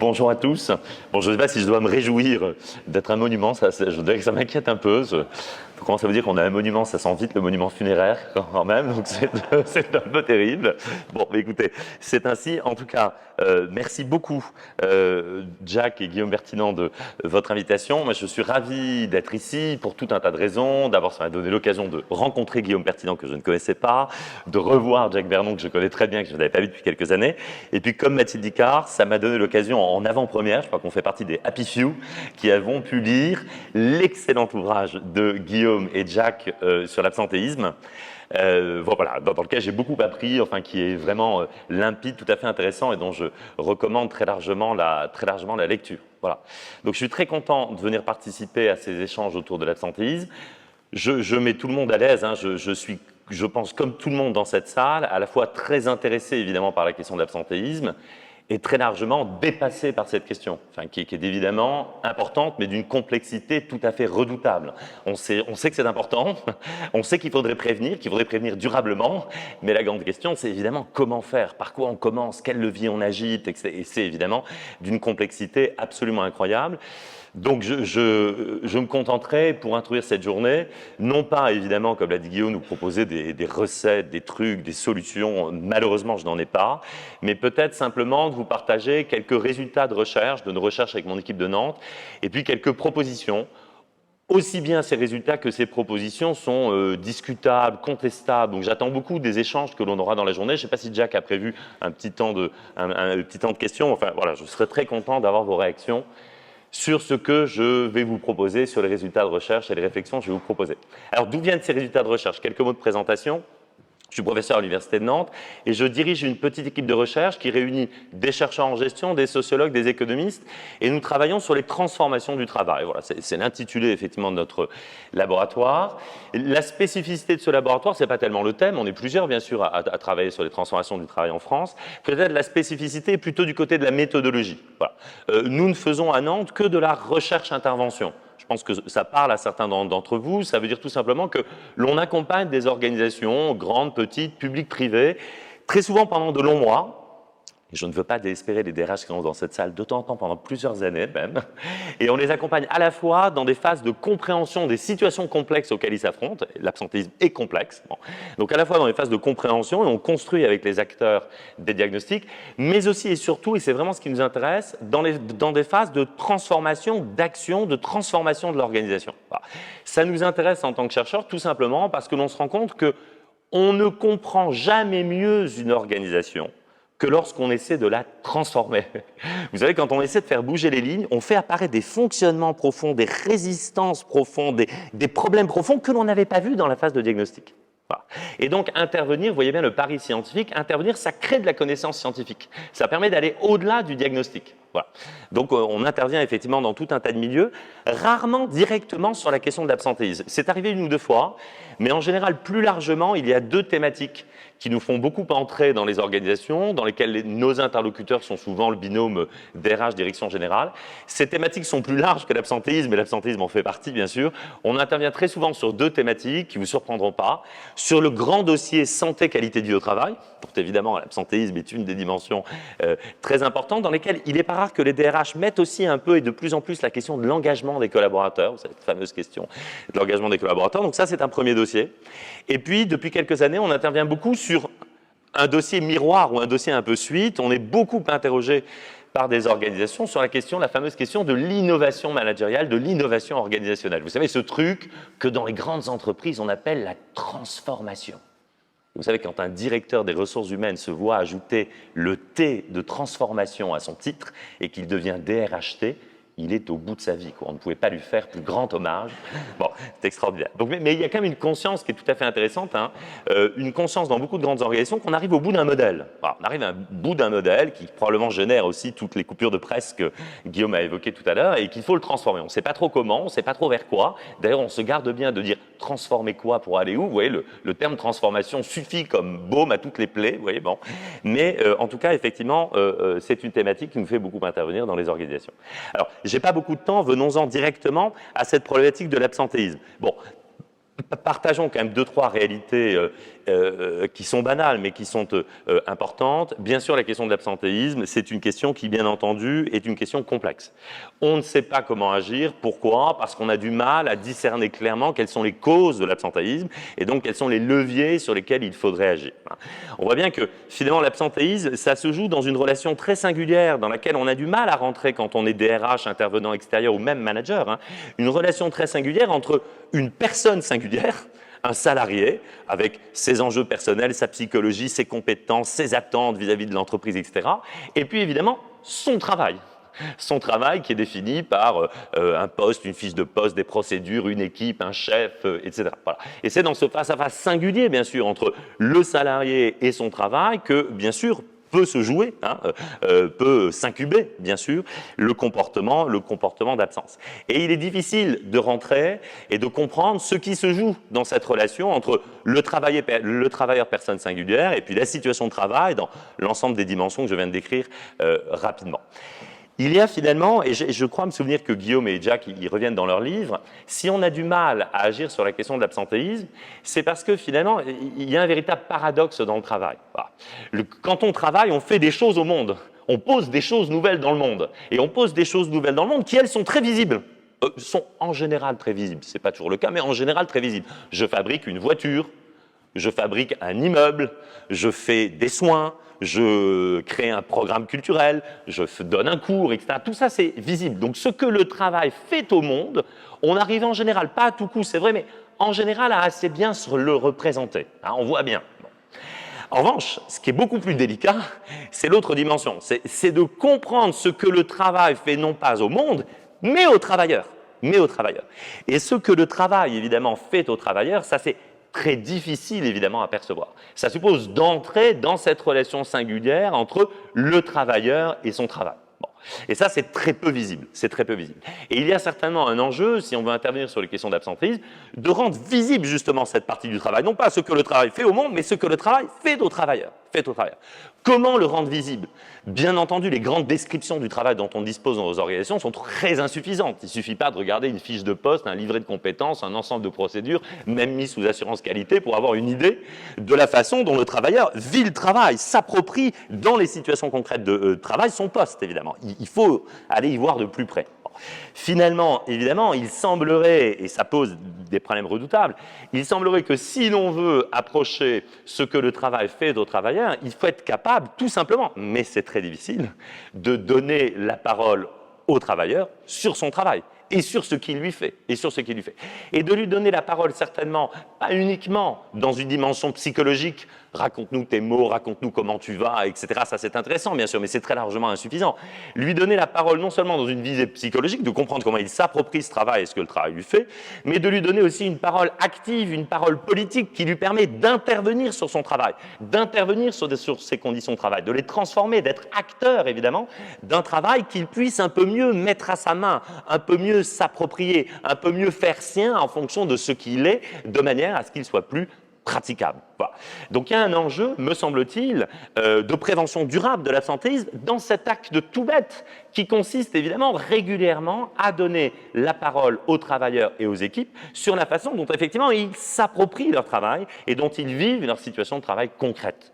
bonjour à tous. Bon, je ne sais pas si je dois me réjouir d'être un monument, je dirais que ça m'inquiète un peu. Comment ça veut dire qu'on a un monument, ça sent vite le monument funéraire quand même, donc c'est un peu terrible. Bon, mais écoutez, c'est ainsi. En tout cas, merci beaucoup Jack et Guillaume Bertinand de votre invitation. Moi, je suis ravi d'être ici pour tout un tas de raisons. D'abord, ça m'a donné l'occasion de rencontrer Guillaume Bertinand que je ne connaissais pas, de revoir Jack Vernon que je connais très bien, que je n'avais pas vu depuis quelques années. Et puis, comme Mathilde Icard, ça m'a donné l'occasion en avant-première, je crois qu'on fait partie des Happy Few, qui avons pu lire l'excellent ouvrage de Guillaume et Jack sur l'absentéisme. Voilà, dans lequel j'ai beaucoup appris, enfin qui est vraiment limpide, tout à fait intéressant et dont je recommande très largement la lecture. Voilà. Donc je suis très content de venir participer à ces échanges autour de l'absentéisme. Je mets tout le monde à l'aise, hein. Je suis, je pense, comme tout le monde dans cette salle, à la fois très intéressé évidemment par la question de l'absentéisme et très largement dépassé par cette question, enfin, qui est évidemment importante, mais d'une complexité tout à fait redoutable. On sait que c'est important, on sait qu'il faudrait prévenir durablement, mais la grande question, c'est évidemment comment faire, par quoi on commence, quel levier on agite, et c'est évidemment d'une complexité absolument incroyable. Donc je me contenterai pour introduire cette journée, non pas évidemment, comme l'a dit Guillaume, nous proposer des recettes, des trucs, des solutions, malheureusement je n'en ai pas, mais peut-être simplement de vous partager quelques résultats de recherche, de nos recherches avec mon équipe de Nantes, et puis quelques propositions. Aussi bien ces résultats que ces propositions sont discutables, contestables, donc j'attends beaucoup des échanges que l'on aura dans la journée. Je ne sais pas si Jack a prévu un petit temps de questions, enfin voilà, je serais très content d'avoir vos réactions sur ce que je vais vous proposer, sur les résultats de recherche et les réflexions que je vais vous proposer. Alors, d'où viennent ces résultats de recherche? Quelques mots de présentation. Je suis professeur à l'Université de Nantes et je dirige une petite équipe de recherche qui réunit des chercheurs en gestion, des sociologues, des économistes et nous travaillons sur les transformations du travail. Voilà, c'est l'intitulé effectivement de notre laboratoire. La spécificité de ce laboratoire, ce n'est pas tellement le thème, on est plusieurs bien sûr à travailler sur les transformations du travail en France. Peut-être la spécificité est plutôt du côté de la méthodologie. Voilà. Nous ne faisons à Nantes que de la recherche-intervention. Je pense que ça parle à certains d'entre vous. Ça veut dire tout simplement que l'on accompagne des organisations, grandes, petites, publiques, privées, très souvent pendant de longs mois. Et je ne veux pas désespérer les DRH qui sont dans cette salle de temps en temps pendant plusieurs années même. Et on les accompagne à la fois dans des phases de compréhension des situations complexes auxquelles ils s'affrontent. L'absentéisme est complexe. Bon. Donc à la fois dans les phases de compréhension, et on construit avec les acteurs des diagnostics, mais aussi et surtout, et c'est vraiment ce qui nous intéresse, dans des phases de transformation, d'action, de transformation de l'organisation. Voilà. Ça nous intéresse en tant que chercheurs tout simplement parce que l'on se rend compte qu'on ne comprend jamais mieux une organisation que lorsqu'on essaie de la transformer. Vous savez, quand on essaie de faire bouger les lignes, on fait apparaître des fonctionnements profonds, des résistances profondes, des problèmes profonds que l'on n'avait pas vus dans la phase de diagnostic. Voilà. Et donc intervenir, vous voyez bien le pari scientifique, intervenir, ça crée de la connaissance scientifique. Ça permet d'aller au-delà du diagnostic. Voilà. Donc on intervient effectivement dans tout un tas de milieux, rarement directement sur la question de l'absentéisme. C'est arrivé une ou deux fois, mais en général plus largement, il y a deux thématiques qui nous font beaucoup entrer dans les organisations, dans lesquelles nos interlocuteurs sont souvent le binôme DRH, direction générale. Ces thématiques sont plus larges que l'absentéisme, et l'absentéisme en fait partie, bien sûr. On intervient très souvent sur deux thématiques qui ne vous surprendront pas. Sur le grand dossier santé, qualité de vie au travail, dont évidemment l'absentéisme est une des dimensions très importantes, dans lesquelles il n'est pas rare que les DRH mettent aussi un peu et de plus en plus la question de l'engagement des collaborateurs, vous savez, cette fameuse question de l'engagement des collaborateurs. Donc ça, c'est un premier dossier. Et puis, depuis quelques années, on intervient beaucoup sur un dossier miroir ou un dossier un peu suite. On est beaucoup interrogé par des organisations sur la fameuse question de l'innovation managériale, de l'innovation organisationnelle. Vous savez, ce truc que dans les grandes entreprises, on appelle la transformation. Vous savez, quand un directeur des ressources humaines se voit ajouter le T de transformation à son titre et qu'il devient DRHT, il est au bout de sa vie, quoi. On ne pouvait pas lui faire plus grand hommage. Bon, c'est extraordinaire. Donc, mais il y a quand même une conscience qui est tout à fait intéressante, hein, une conscience dans beaucoup de grandes organisations qu'on arrive au bout d'un modèle. Voilà, on arrive au bout d'un modèle qui probablement génère aussi toutes les coupures de presse que Guillaume a évoquées tout à l'heure et qu'il faut le transformer. On ne sait pas trop comment, on ne sait pas trop vers quoi. D'ailleurs, on se garde bien de dire transformer quoi pour aller où. Vous voyez, le terme transformation suffit comme baume à toutes les plaies. Vous voyez, bon. Mais en tout cas, effectivement, c'est une thématique qui nous fait beaucoup intervenir dans les organisations. Alors, j'ai pas beaucoup de temps, venons-en directement à cette problématique de l'absentéisme. Bon, Partageons quand même deux, trois réalités qui sont banales, mais qui sont importantes. Bien sûr, la question de l'absentéisme, c'est une question qui, bien entendu, est une question complexe. On ne sait pas comment agir. Pourquoi? Parce qu'on a du mal à discerner clairement quelles sont les causes de l'absentéisme et donc quels sont les leviers sur lesquels il faudrait agir. On voit bien que, finalement, l'absentéisme, ça se joue dans une relation très singulière dans laquelle on a du mal à rentrer quand on est DRH, intervenant extérieur ou même manager. Une relation très singulière entre une personne singulière, un salarié, avec ses enjeux personnels, sa psychologie, ses compétences, ses attentes vis-à-vis de l'entreprise, etc. Et puis, évidemment, son travail. Son travail qui est défini par un poste, une fiche de poste, des procédures, une équipe, un chef, etc. Voilà. Et c'est dans ce face-à-face singulier, bien sûr, entre le salarié et son travail que, bien sûr, peut se jouer, peut s'incuber, bien sûr, le comportement d'absence. Et il est difficile de rentrer et de comprendre ce qui se joue dans cette relation entre le travailleur personne singulière et puis la situation de travail dans l'ensemble des dimensions que je viens de décrire rapidement. Il y a finalement, et je crois me souvenir que Guillaume et Jack y reviennent dans leur livre, si on a du mal à agir sur la question de l'absentéisme, c'est parce que finalement, il y a un véritable paradoxe dans le travail. Voilà. Quand on travaille, on fait des choses au monde. On pose des choses nouvelles dans le monde. Et on pose des choses nouvelles dans le monde qui, elles, sont très visibles. Sont en général très visibles. Ce n'est pas toujours le cas, mais en général très visibles. Je fabrique une voiture, je fabrique un immeuble, je fais des soins, je crée un programme culturel, je donne un cours, etc. Tout ça, c'est visible. Donc, ce que le travail fait au monde, on arrive en général, pas à tout coup, c'est vrai, mais en général à assez bien se le représenter. On voit bien. Bon. En revanche, ce qui est beaucoup plus délicat, c'est l'autre dimension. C'est de comprendre ce que le travail fait non pas au monde, mais aux travailleurs. Et ce que le travail, évidemment, fait aux travailleurs, ça c'est très difficile, évidemment, à percevoir. Ça suppose d'entrer dans cette relation singulière entre le travailleur et son travail. Bon. Et ça, c'est très peu visible. Et il y a certainement un enjeu, si on veut intervenir sur les questions d'absentéisme, de rendre visible justement cette partie du travail. Non pas ce que le travail fait au monde, mais ce que le travail fait aux travailleurs. Comment le rendre visible? Bien entendu, les grandes descriptions du travail dont on dispose dans nos organisations sont très insuffisantes. Il ne suffit pas de regarder une fiche de poste, un livret de compétences, un ensemble de procédures, même mis sous assurance qualité, pour avoir une idée de la façon dont le travailleur vit le travail, s'approprie dans les situations concrètes de travail son poste, évidemment. Il faut aller y voir de plus près. Finalement, évidemment, il semblerait, et ça pose des problèmes redoutables, il semblerait que si l'on veut approcher ce que le travail fait aux travailleurs, il faut être capable, tout simplement, mais c'est très difficile, de donner la parole au travailleur sur son travail et sur ce qu'il lui fait, et de lui donner la parole certainement, pas uniquement dans une dimension psychologique, raconte-nous tes mots, raconte-nous comment tu vas, etc. Ça c'est intéressant bien sûr, mais c'est très largement insuffisant. Lui donner la parole non seulement dans une visée psychologique, de comprendre comment il s'approprie ce travail et ce que le travail lui fait, mais de lui donner aussi une parole active, une parole politique qui lui permet d'intervenir sur son travail, d'intervenir sur ses conditions de travail, de les transformer, d'être acteur évidemment d'un travail qu'il puisse un peu mieux mettre à sa main, un peu mieux s'approprier, un peu mieux faire sien en fonction de ce qu'il est, de manière à ce qu'il soit plus praticable. Voilà. Donc il y a un enjeu, me semble-t-il, de prévention durable de l'absentéisme dans cet acte de tout bête qui consiste évidemment régulièrement à donner la parole aux travailleurs et aux équipes sur la façon dont effectivement ils s'approprient leur travail et dont ils vivent leur situation de travail concrète.